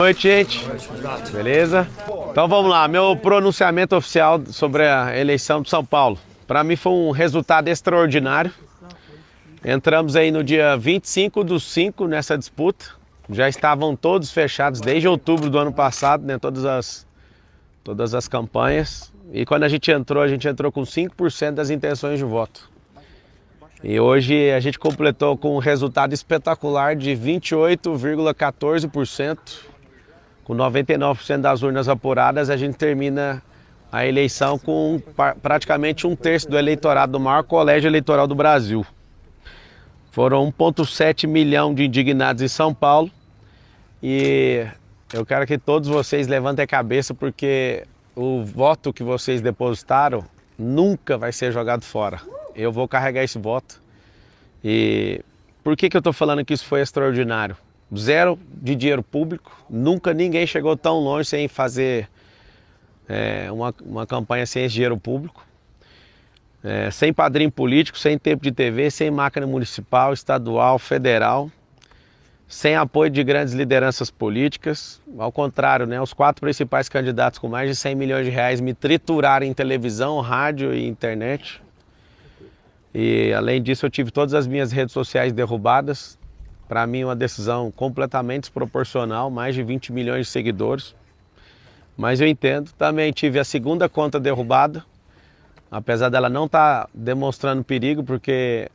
Boa noite, gente. Beleza? Então vamos lá, meu pronunciamento oficial sobre a eleição de São Paulo. Para mim foi um resultado extraordinário. Entramos aí no dia 25/5 nessa disputa. Já estavam todos fechados desde outubro do ano passado, né? Todas as campanhas. E quando a gente entrou com 5% das intenções de voto. E hoje a gente completou com um resultado espetacular de 28,14%. Com 99% das urnas apuradas, a gente termina a eleição com praticamente 1/3 do eleitorado do maior colégio eleitoral do Brasil. Foram 1,7 milhão de indignados em São Paulo. E eu quero que todos vocês levantem a cabeça, porque o voto que vocês depositaram nunca vai ser jogado fora. Eu vou carregar esse voto. E por que eu estou falando que isso foi extraordinário? Zero de dinheiro público, nunca ninguém chegou tão longe sem fazer uma campanha sem esse dinheiro público. Sem padrinho político, sem tempo de TV, sem máquina municipal, estadual, federal, sem apoio de grandes lideranças políticas. Ao contrário, né, os 4 principais candidatos com mais de 100 milhões de reais me trituraram em televisão, rádio e internet. E além disso eu tive todas as minhas redes sociais derrubadas. Para mim uma decisão completamente desproporcional, mais de 20 milhões de seguidores. Mas eu entendo. Também tive a segunda conta derrubada, apesar dela não estar demonstrando perigo, porque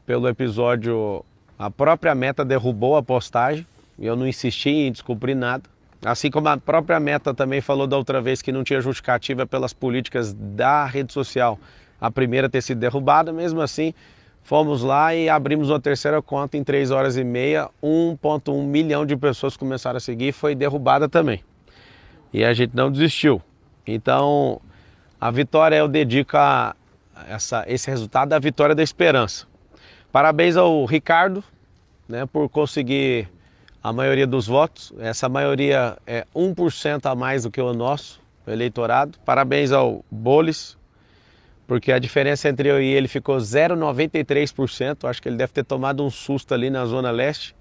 pelo episódio a própria Meta derrubou a postagem e eu não insisti em descobrir nada. Assim como a própria Meta também falou da outra vez que não tinha justificativa pelas políticas da rede social, a primeira ter sido derrubada. Mesmo assim, fomos lá e abrimos uma terceira conta em 3 horas e meia, 1,1 milhão de pessoas começaram a seguir e foi derrubada também. E a gente não desistiu. Então, a vitória eu dedico a esse resultado, a vitória da esperança. Parabéns ao Ricardo, né, por conseguir a maioria dos votos. Essa maioria é 1% a mais do que o nosso eleitorado. Parabéns ao Bolis, porque a diferença entre eu e ele ficou 0,93%. Acho que ele deve ter tomado um susto ali na Zona Leste.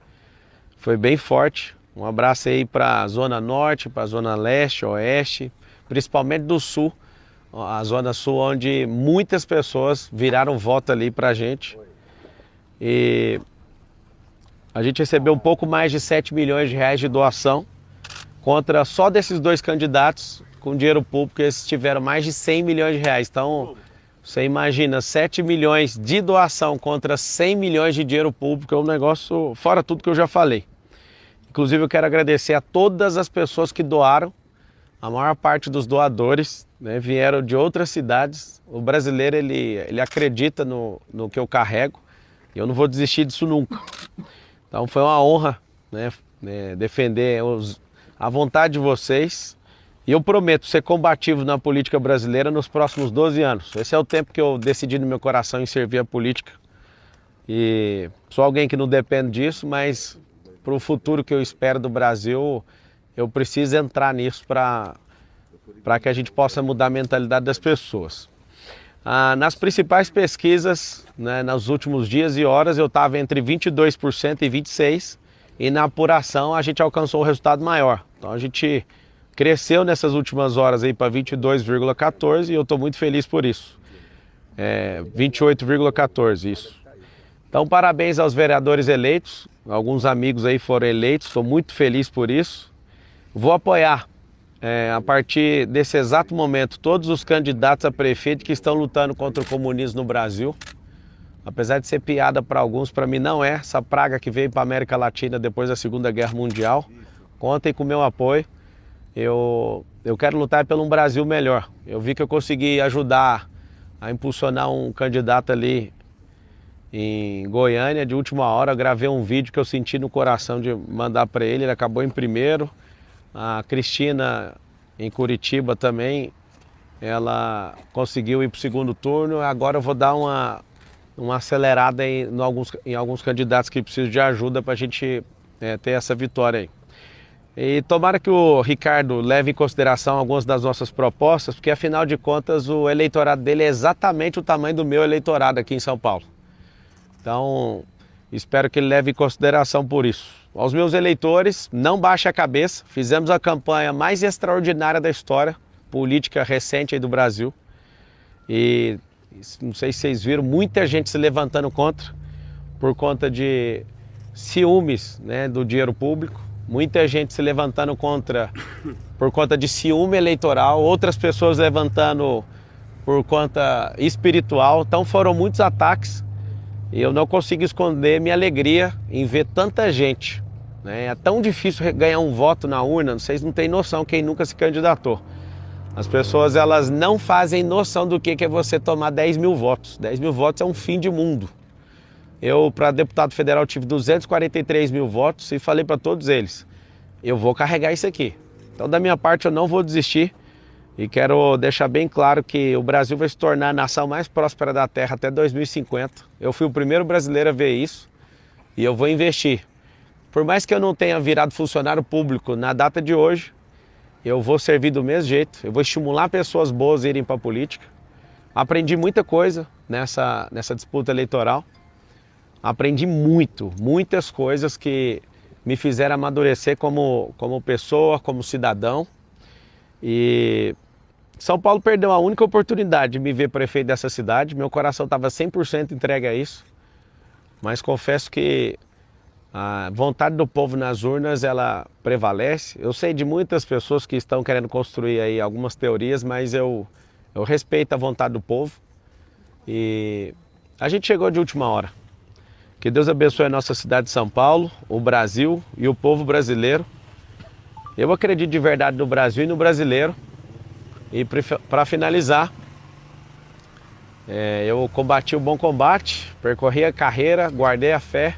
Foi bem forte. Um abraço aí para a Zona Norte, para a Zona Leste, Oeste, principalmente do Sul. A Zona Sul, onde muitas pessoas viraram voto ali para a gente. E a gente recebeu um pouco mais de 7 milhões de reais de doação, contra só desses 2 candidatos com dinheiro público, eles tiveram mais de 100 milhões de reais. Então, você imagina, 7 milhões de doação contra 100 milhões de dinheiro público, é um negócio fora tudo que eu já falei. Inclusive, eu quero agradecer a todas as pessoas que doaram. A maior parte dos doadores, né, vieram de outras cidades. O brasileiro, ele acredita no que eu carrego, e eu não vou desistir disso nunca. Então, foi uma honra, né, defender a vontade de vocês. E eu prometo ser combativo na política brasileira nos próximos 12 anos. Esse é o tempo que eu decidi no meu coração em servir a política. E sou alguém que não depende disso, mas para o futuro que eu espero do Brasil, eu preciso entrar nisso para que a gente possa mudar a mentalidade das pessoas. Nas principais pesquisas, né, nos últimos dias e horas, eu estava entre 22% e 26%. E na apuração a gente alcançou um resultado maior. Então a gente cresceu nessas últimas horas aí para 22,14% e eu estou muito feliz por isso. 28,14%, isso. Então, parabéns aos vereadores eleitos. Alguns amigos aí foram eleitos, estou muito feliz por isso. Vou apoiar, a partir desse exato momento, todos os candidatos a prefeito que estão lutando contra o comunismo no Brasil. Apesar de ser piada para alguns, para mim não é. Essa praga que veio para a América Latina depois da Segunda Guerra Mundial. Contem com o meu apoio. Eu quero lutar pelo um Brasil melhor. Eu vi que eu consegui ajudar a impulsionar um candidato ali em Goiânia de última hora. Eu gravei um vídeo que eu senti no coração de mandar para ele. Ele acabou em primeiro. A Cristina em Curitiba também, ela conseguiu ir para o segundo turno. Agora eu vou dar uma acelerada em alguns candidatos que precisam de ajuda para a gente ter essa vitória aí. E tomara que o Ricardo leve em consideração algumas das nossas propostas, porque afinal de contas o eleitorado dele é exatamente o tamanho do meu eleitorado aqui em São Paulo. Então, espero que ele leve em consideração por isso. aos meus eleitores, não baixe a cabeça. Fizemos a campanha mais extraordinária da história política recente aí do Brasil. E não sei se vocês viram, muita gente se levantando contra, por conta de ciúmes, né, do dinheiro público. Muita gente se levantando contra por conta de ciúme eleitoral, outras pessoas levantando por conta espiritual. Então foram muitos ataques e eu não consigo esconder minha alegria em ver tanta gente, né? É tão difícil ganhar um voto na urna, vocês não têm noção quem nunca se candidatou. As pessoas elas não fazem noção do que é você tomar 10 mil votos. 10 mil votos é um fim de mundo. Eu, para deputado federal, tive 243 mil votos e falei para todos eles, eu vou carregar isso aqui. Então, da minha parte, eu não vou desistir e quero deixar bem claro que o Brasil vai se tornar a nação mais próspera da Terra até 2050. Eu fui o primeiro brasileiro a ver isso e eu vou investir. Por mais que eu não tenha virado funcionário público na data de hoje, eu vou servir do mesmo jeito, eu vou estimular pessoas boas a irem para a política. Aprendi muita coisa nessa disputa eleitoral. Aprendi muitas coisas que me fizeram amadurecer como pessoa, como cidadão. E São Paulo perdeu a única oportunidade de me ver prefeito dessa cidade. Meu coração estava 100% entregue a isso. Mas confesso que a vontade do povo nas urnas, ela prevalece. Eu sei de muitas pessoas que estão querendo construir aí algumas teorias, mas eu respeito a vontade do povo. E a gente chegou de última hora. Que Deus abençoe a nossa cidade de São Paulo, o Brasil e o povo brasileiro. Eu acredito de verdade no Brasil e no brasileiro. E para finalizar, eu combati o bom combate, percorri a carreira, guardei a fé.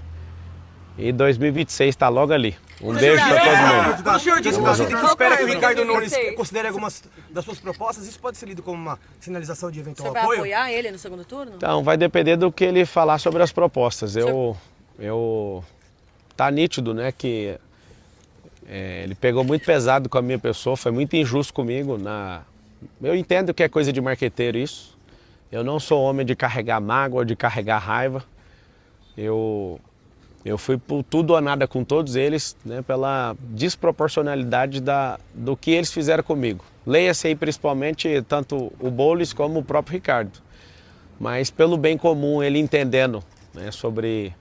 E 2026 está logo ali. Um beijo para todo mundo. O senhor disse que espera que o Ricardo Nunes considere algumas das suas propostas. Isso pode ser lido como uma sinalização de eventual apoio? Você vai apoiar ele no segundo turno? Então, vai depender do que ele falar sobre as propostas. Tá nítido, né, que ele pegou muito pesado com a minha pessoa, foi muito injusto comigo. Eu entendo que é coisa de marqueteiro isso. Eu não sou homem de carregar mágoa, de carregar raiva. Eu fui por tudo ou nada com todos eles, né, pela desproporcionalidade do que eles fizeram comigo. Leia-se aí principalmente tanto o Boulos como o próprio Ricardo. Mas pelo bem comum, ele entendendo, né, sobre...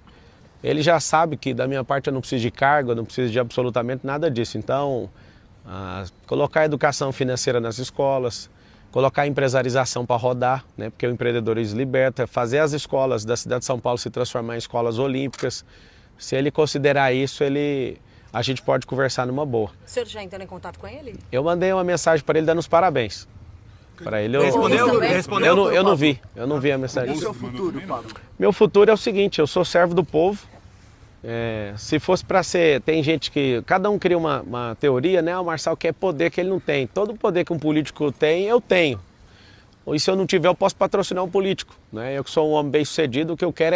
Ele já sabe que da minha parte eu não preciso de cargo, eu não preciso de absolutamente nada disso. Então, colocar a educação financeira nas escolas, colocar a empresarização para rodar, né, porque o empreendedorismo liberta, fazer as escolas da cidade de São Paulo se transformar em escolas olímpicas. Se ele considerar isso, a gente pode conversar numa boa. O senhor já entrou em contato com ele? Eu mandei uma mensagem para ele dando os parabéns. Para ele, Respondeu? Eu não vi a mensagem. E o seu futuro, Pablo? Meu futuro é o seguinte, eu sou servo do povo. Se fosse para ser, tem gente que, cada um cria uma teoria, né? O Marçal quer poder que ele não tem. Todo poder que um político tem, eu tenho. E se eu não tiver, eu posso patrocinar um político, né? Eu que sou um homem bem sucedido, o que eu quero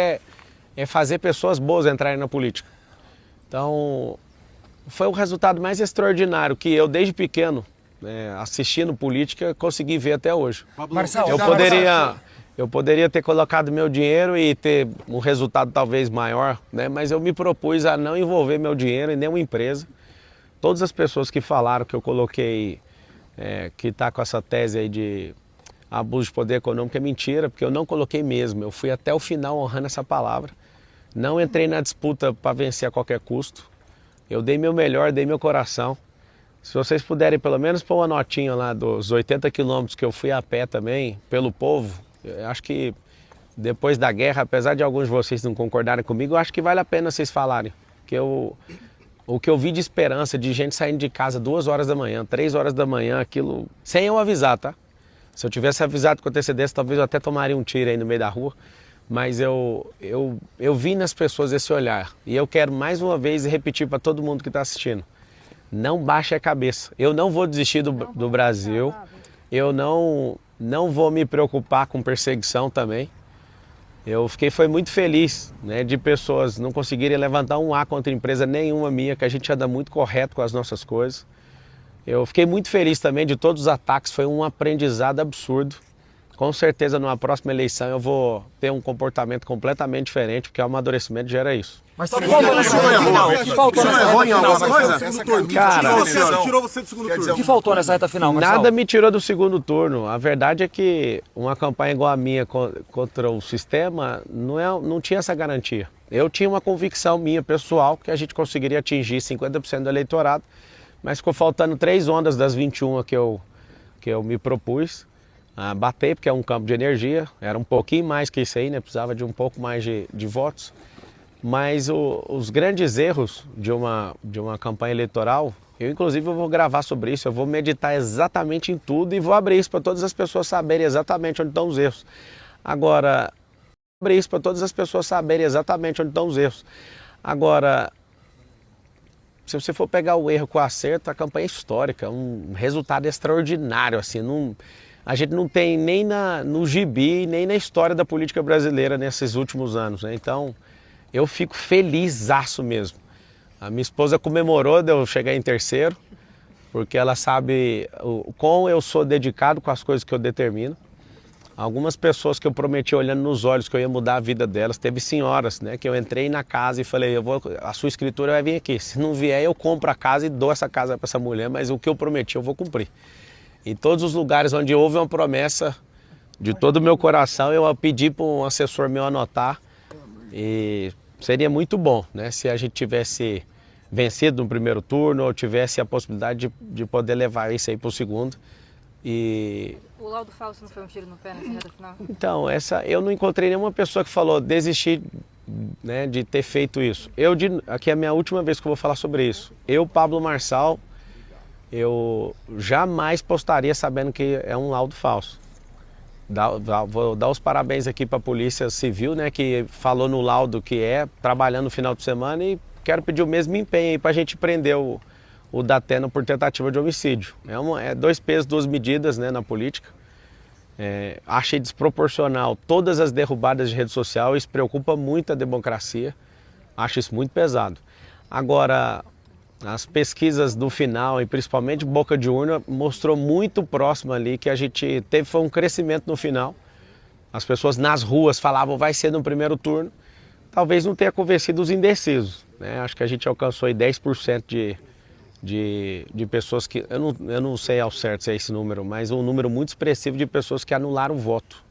é fazer pessoas boas entrarem na política. Então, foi o resultado mais extraordinário que eu, desde pequeno, assistindo política, consegui ver até hoje. Marçal, Eu poderia ter colocado meu dinheiro e ter um resultado talvez maior, né? Mas eu me propus a não envolver meu dinheiro em nenhuma empresa. Todas as pessoas que falaram que eu coloquei, que está com essa tese aí de abuso de poder econômico, é mentira, porque eu não coloquei mesmo. Eu fui até o final honrando essa palavra. Não entrei na disputa para vencer a qualquer custo. Eu dei meu melhor, dei meu coração. Se vocês puderem pelo menos pôr uma notinha lá dos 80 quilômetros que eu fui a pé também, pelo povo, eu acho que depois da guerra, apesar de alguns de vocês não concordarem comigo, eu acho que vale a pena vocês falarem. Que o que eu vi de esperança, de gente saindo de casa 2 horas da manhã, 3 horas da manhã, aquilo, sem eu avisar, tá? Se eu tivesse avisado com antecedência, talvez eu até tomaria um tiro aí no meio da rua. Mas eu vi nas pessoas esse olhar. E eu quero mais uma vez repetir para todo mundo que está assistindo. Não baixe a cabeça. Eu não vou desistir do Brasil. Eu não vou me preocupar com perseguição também. Foi muito feliz, né, de pessoas não conseguirem levantar um A contra empresa nenhuma minha, que a gente anda muito correto com as nossas coisas. Eu fiquei muito feliz também de todos os ataques, foi um aprendizado absurdo. com certeza numa próxima eleição eu vou ter um comportamento completamente diferente, porque o amadurecimento gera isso. Mas você não errou em alguma coisa? Cara, tirou você do segundo turno. O que faltou nessa reta final, Marcelo? nada me tirou do segundo turno. A verdade é que uma campanha igual a minha contra o sistema não tinha essa garantia. Eu tinha uma convicção minha pessoal que a gente conseguiria atingir 50% do eleitorado, mas ficou faltando 3 ondas das 21 que eu me propus a bater, porque é um campo de energia. Era um pouquinho mais que isso aí, né? Precisava de um pouco mais de votos. Mas os grandes erros de uma campanha eleitoral, eu inclusive vou gravar sobre isso, eu vou meditar exatamente em tudo e vou abrir isso para todas as pessoas saberem exatamente onde estão os erros. Agora, abrir isso para todas as pessoas saberem exatamente onde estão os erros. Agora, se você for pegar o erro com o acerto, a campanha é histórica, um resultado extraordinário, assim, a gente não tem nem no gibi, nem na história da política brasileira nesses últimos anos, né? Então, eu fico felizaço mesmo. A minha esposa comemorou de eu chegar em terceiro, porque ela sabe o quão eu sou dedicado com as coisas que eu determino. Algumas pessoas que eu prometi olhando nos olhos que eu ia mudar a vida delas, teve senhoras, né, que eu entrei na casa e falei, a sua escritura vai vir aqui, se não vier eu compro a casa e dou essa casa para essa mulher, mas o que eu prometi eu vou cumprir. Em todos os lugares onde houve uma promessa, de todo o meu coração, eu pedi para um assessor meu anotar, e seria muito bom, né, se a gente tivesse vencido no primeiro turno ou tivesse a possibilidade de poder levar isso aí para o segundo. O laudo falso não foi um tiro no pé nessa reta final? Então, eu não encontrei nenhuma pessoa que falou desistir, né, de ter feito isso. Aqui é a minha última vez que eu vou falar sobre isso. Eu, Pablo Marçal, eu jamais postaria sabendo que é um laudo falso. Vou dar os parabéns aqui para a Polícia Civil, né, que falou no laudo que trabalhando no final de semana, e quero pedir o mesmo empenho aí para a gente prender o Datena por tentativa de homicídio. É 2 pesos, 2 medidas, né, na política. Achei desproporcional todas as derrubadas de rede social, isso preocupa muito a democracia, acho isso muito pesado. Agora, as pesquisas do final, e principalmente boca de urna, mostrou muito próximo ali que a gente foi um crescimento no final. As pessoas nas ruas falavam vai ser no primeiro turno, talvez não tenha convencido os indecisos, né? Acho que a gente alcançou aí 10% de pessoas que, eu não sei ao certo se é esse número, mas um número muito expressivo de pessoas que anularam o voto.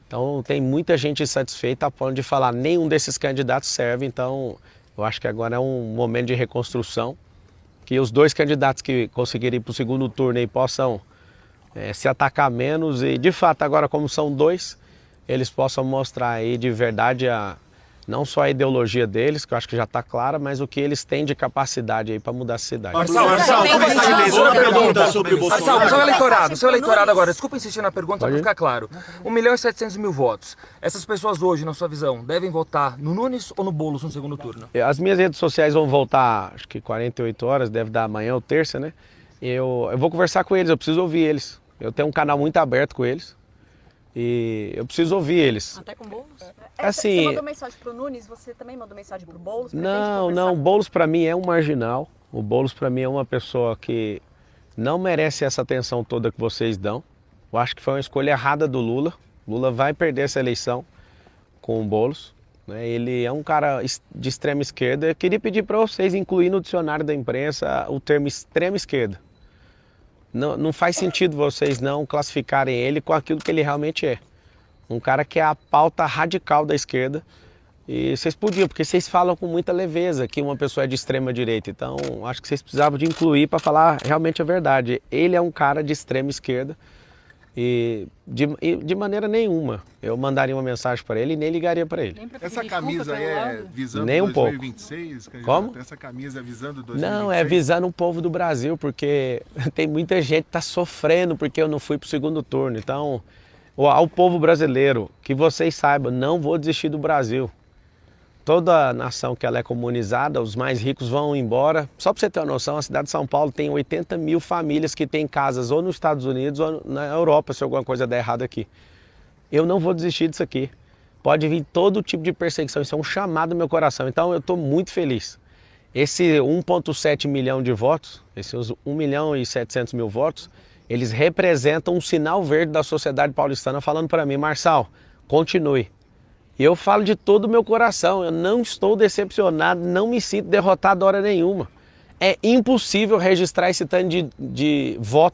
Então tem muita gente insatisfeita a ponto de falar nenhum desses candidatos serve, então eu acho que agora é um momento de reconstrução, que os 2 candidatos que conseguirem ir para o segundo turno aí possam se atacar menos e de fato agora como são 2, eles possam mostrar aí de verdade não só a ideologia deles, que eu acho que já está clara, mas o que eles têm de capacidade aí para mudar a cidade. Marcelo, seu eleitorado agora, desculpa insistir na pergunta para ficar claro. 1.700.000 votos. Essas pessoas hoje, na sua visão, devem votar no Nunes ou no Boulos no segundo turno? As minhas redes sociais vão voltar, acho que 48 horas, deve dar amanhã ou terça, né? Eu vou conversar com eles, eu preciso ouvir eles. Eu tenho um canal muito aberto com eles. E eu preciso ouvir eles. Até com Boulos? Assim, Você mandou mensagem pro Nunes, você também mandou mensagem pro Boulos? Não, o Boulos para mim é um marginal. O Boulos para mim é uma pessoa que não merece essa atenção toda que vocês dão. Eu acho que foi uma escolha errada do Lula. Lula vai perder essa eleição com o Boulos, né? Ele é um cara de extrema esquerda. Eu queria pedir para vocês incluir no dicionário da imprensa o termo extrema esquerda. Não faz sentido vocês não classificarem ele com aquilo que ele realmente é. Um cara que é a pauta radical da esquerda. E vocês podiam, porque vocês falam com muita leveza que uma pessoa é de extrema direita. Então, acho que vocês precisavam de incluir para falar realmente a verdade. Ele é um cara de extrema esquerda e de maneira nenhuma eu mandaria uma mensagem para ele e nem ligaria para ele. Essa camisa aí é visando nem um 2026? Pouco. Como? Essa camisa é visando 2026? Não, é visando o povo do Brasil, porque tem muita gente que está sofrendo porque eu não fui para o segundo turno. Então, ao povo brasileiro, que vocês saibam, não vou desistir do Brasil. Toda nação que ela é comunizada, os mais ricos vão embora. Só para você ter uma noção, a cidade de São Paulo tem 80.000 famílias que têm casas ou nos Estados Unidos ou na Europa, se alguma coisa der errado aqui. Eu não vou desistir disso aqui. Pode vir todo tipo de perseguição, isso é um chamado no meu coração. Então eu estou muito feliz. Esse 1,7 milhão de votos, esses 1.700.000 votos, Eles representam um sinal verde da sociedade paulistana falando para mim, Marçal, continue. E eu falo de todo o meu coração, eu não estou decepcionado, não me sinto derrotado hora nenhuma. É impossível registrar esse tanto de votos